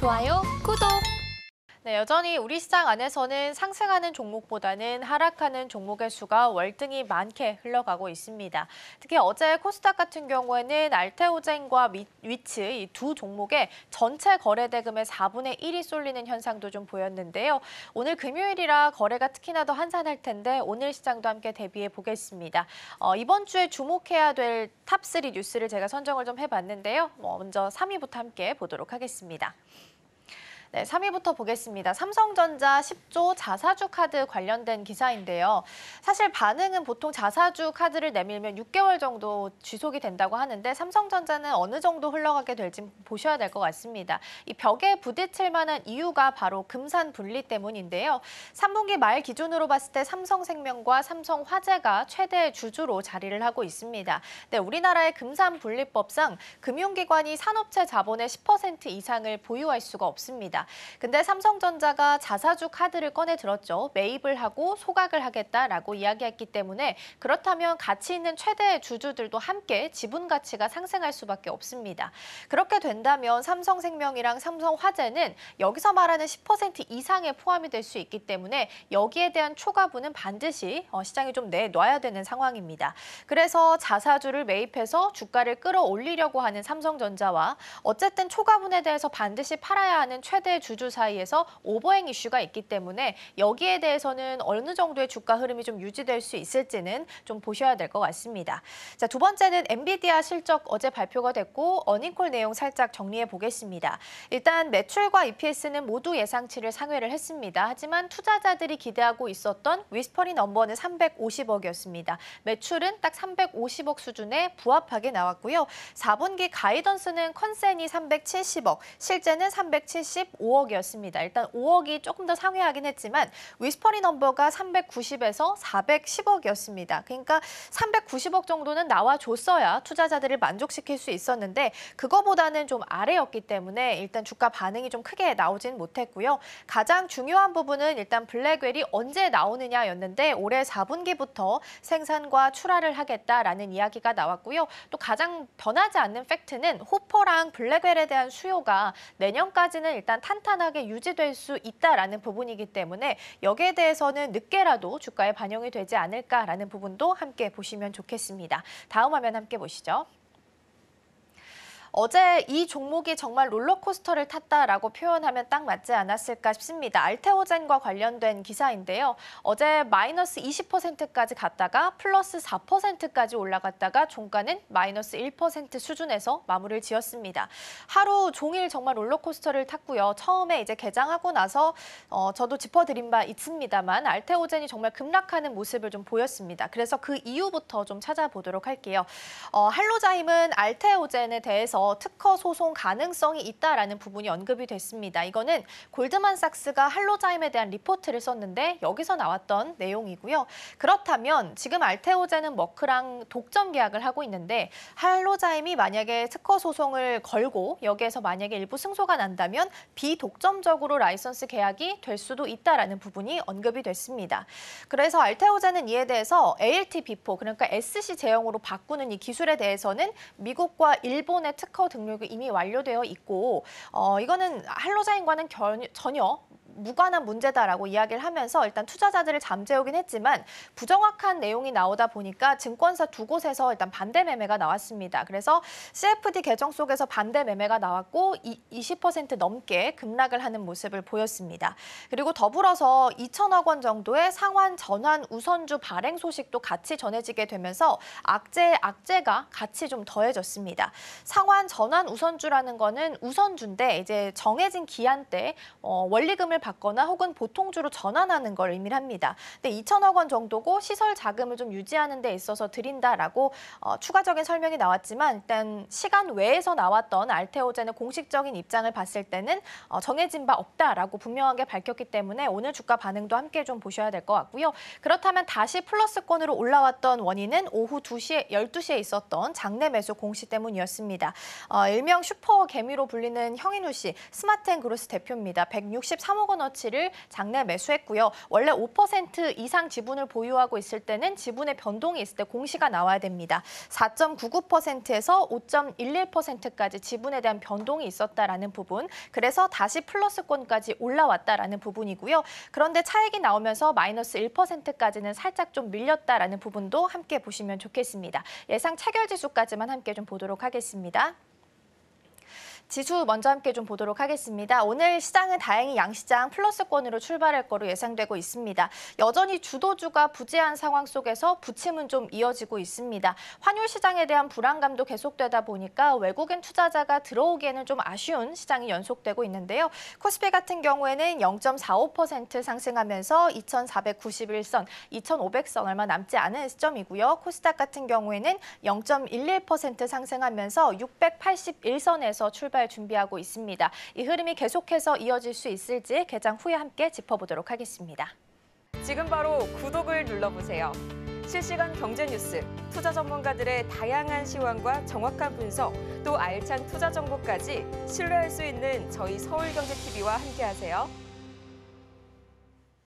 좋아요, 구독! 네, 여전히 우리 시장 안에서는 상승하는 종목보다는 하락하는 종목의 수가 월등히 많게 흘러가고 있습니다. 특히 어제 코스닥 같은 경우에는 알테오젠과 위츠 이 두 종목의 전체 거래 대금의 4분의 1이 쏠리는 현상도 좀 보였는데요. 오늘 금요일이라 거래가 특히나 더 한산할 텐데 오늘 시장도 함께 대비해 보겠습니다. 이번 주에 주목해야 될 탑3 뉴스를 제가 선정을 좀 해봤는데요. 먼저 3위부터 함께 보도록 하겠습니다. 네, 3위부터 보겠습니다. 삼성전자 10조 자사주 카드 관련된 기사인데요. 사실 반응은 보통 자사주 카드를 내밀면 6개월 정도 지속이 된다고 하는데 삼성전자는 어느 정도 흘러가게 될지 보셔야 될 것 같습니다. 이 벽에 부딪힐 만한 이유가 바로 금산 분리 때문인데요. 3분기 말 기준으로 봤을 때 삼성생명과 삼성화재가 최대 주주로 자리를 하고 있습니다. 네, 우리나라의 금산 분리법상 금융기관이 산업체 자본의 10% 이상을 보유할 수가 없습니다. 근데 삼성전자가 자사주 카드를 꺼내 들었죠. 매입을 하고 소각을 하겠다라고 이야기했기 때문에 그렇다면 가치 있는 최대 주주들도 함께 지분 가치가 상승할 수밖에 없습니다. 그렇게 된다면 삼성생명이랑 삼성화재는 여기서 말하는 10% 이상에 포함이 될 수 있기 때문에 여기에 대한 초과분은 반드시 시장에 좀 내놔야 되는 상황입니다. 그래서 자사주를 매입해서 주가를 끌어올리려고 하는 삼성전자와 어쨌든 초과분에 대해서 반드시 팔아야 하는 최대 주주 사이에서 오버행 이슈가 있기 때문에 여기에 대해서는 어느 정도의 주가 흐름이 좀 유지될 수 있을지는 좀 보셔야 될 것 같습니다. 자, 두 번째는 엔비디아 실적 어제 발표가 됐고 어닝콜 내용 살짝 정리해 보겠습니다. 일단 매출과 EPS는 모두 예상치를 상회를 했습니다. 하지만 투자자들이 기대하고 있었던 위스퍼리 넘버는 350억이었습니다. 매출은 딱 350억 수준에 부합하게 나왔고요. 4분기 가이던스는 컨센이 370억, 실제는 375억이었습니다. 일단 5억이 조금 더 상회하긴 했지만 위스퍼리 넘버가 390에서 410억이었습니다. 그러니까 390억 정도는 나와줬어야 투자자들을 만족시킬 수 있었는데 그거보다는 좀 아래였기 때문에 일단 주가 반응이 좀 크게 나오진 못했고요. 가장 중요한 부분은 일단 블랙웰이 언제 나오느냐였는데 올해 4분기부터 생산과 출하를 하겠다라는 이야기가 나왔고요. 또 가장 변하지 않는 팩트는 호퍼랑 블랙웰에 대한 수요가 내년까지는 일단 탄탄하게 유지될 수 있다라는 부분이기 때문에 여기에 대해서는 늦게라도 주가에 반영이 되지 않을까라는 부분도 함께 보시면 좋겠습니다. 다음 화면 함께 보시죠. 어제 이 종목이 정말 롤러코스터를 탔다라고 표현하면 딱 맞지 않았을까 싶습니다. 알테오젠과 관련된 기사인데요. 어제 마이너스 20%까지 갔다가 플러스 4%까지 올라갔다가 종가는 마이너스 1% 수준에서 마무리를 지었습니다. 하루 종일 정말 롤러코스터를 탔고요. 처음에 이제 개장하고 나서 저도 짚어드린 바 있습니다만 알테오젠이 정말 급락하는 모습을 좀 보였습니다. 그래서 그 이유부터 좀 찾아보도록 할게요. 할로자임은 알테오젠에 대해서 특허 소송 가능성이 있다라는 부분이 언급이 됐습니다. 이거는 골드만삭스가 할로자임에 대한 리포트를 썼는데 여기서 나왔던 내용이고요. 그렇다면 지금 알테오젠은 머크랑 독점 계약을 하고 있는데 할로자임이 만약에 특허 소송을 걸고 여기에서 만약에 일부 승소가 난다면 비독점적으로 라이선스 계약이 될 수도 있다라는 부분이 언급이 됐습니다. 그래서 알테오젠은 이에 대해서 ALT-B4 그러니까 SC 제형으로 바꾸는 이 기술에 대해서는 미국과 일본의 특허 등록이 이미 완료되어 있고 이거는 할로자임과는 전혀 무관한 문제다라고 이야기를 하면서 일단 투자자들을 잠재우긴 했지만 부정확한 내용이 나오다 보니까 증권사 두 곳에서 일단 반대 매매가 나왔습니다. 그래서 CFD 계정 속에서 반대 매매가 나왔고 20% 넘게 급락을 하는 모습을 보였습니다. 그리고 더불어서 2천억 원 정도의 상환 전환 우선주 발행 소식도 같이 전해지게 되면서 악재가 같이 좀 더해졌습니다. 상환 전환 우선주라는 거는 우선주인데 이제 정해진 기한 때 원리금을 받거나 혹은 보통주로 전환하는 걸 의미를 합니다. 근데 2천억 원 정도고 시설 자금을 좀 유지하는 데 있어서 드린다라고 추가적인 설명이 나왔지만 일단 시간 외에서 나왔던 알테오젠의 공식적인 입장을 봤을 때는 정해진 바 없다라고 분명하게 밝혔기 때문에 오늘 주가 반응도 함께 좀 보셔야 될 것 같고요. 그렇다면 다시 플러스권으로 올라왔던 원인은 오후 12시에 있었던 장내 매수 공시 때문이었습니다. 일명 슈퍼 개미로 불리는 형인우 씨, 스마트앤그로스 대표입니다. 163억 원 피보너치를 장내 매수했고요. 원래 5% 이상 지분을 보유하고 있을 때는 지분의 변동이 있을 때 공시가 나와야 됩니다. 4.99%에서 5.11%까지 지분에 대한 변동이 있었다라는 부분, 그래서 다시 플러스권까지 올라왔다라는 부분이고요. 그런데 차익이 나오면서 마이너스 1%까지는 살짝 좀 밀렸다라는 부분도 함께 보시면 좋겠습니다. 예상 체결지수까지만 함께 좀 보도록 하겠습니다. 지수 먼저 함께 좀 보도록 하겠습니다. 오늘 시장은 다행히 양시장 플러스권으로 출발할 거로 예상되고 있습니다. 여전히 주도주가 부재한 상황 속에서 부침은 좀 이어지고 있습니다. 환율 시장에 대한 불안감도 계속되다 보니까 외국인 투자자가 들어오기에는 좀 아쉬운 시장이 연속되고 있는데요. 코스피 같은 경우에는 0.45% 상승하면서 2,491선, 2,500선 얼마 남지 않은 시점이고요. 코스닥 같은 경우에는 0.11% 상승하면서 681선에서 출발 준비하고 있습니다. 이 흐름이 계속해서 이어질 수 있을지 개장 후에 함께 짚어보도록 하겠습니다. 지금 바로 구독을 눌러보세요. 실시간 경제 뉴스, 투자 전문가들의 다양한 시황과 정확한 분석, 또 알찬 투자 정보까지 신뢰할 수 있는 저희 서울경제TV와 함께하세요.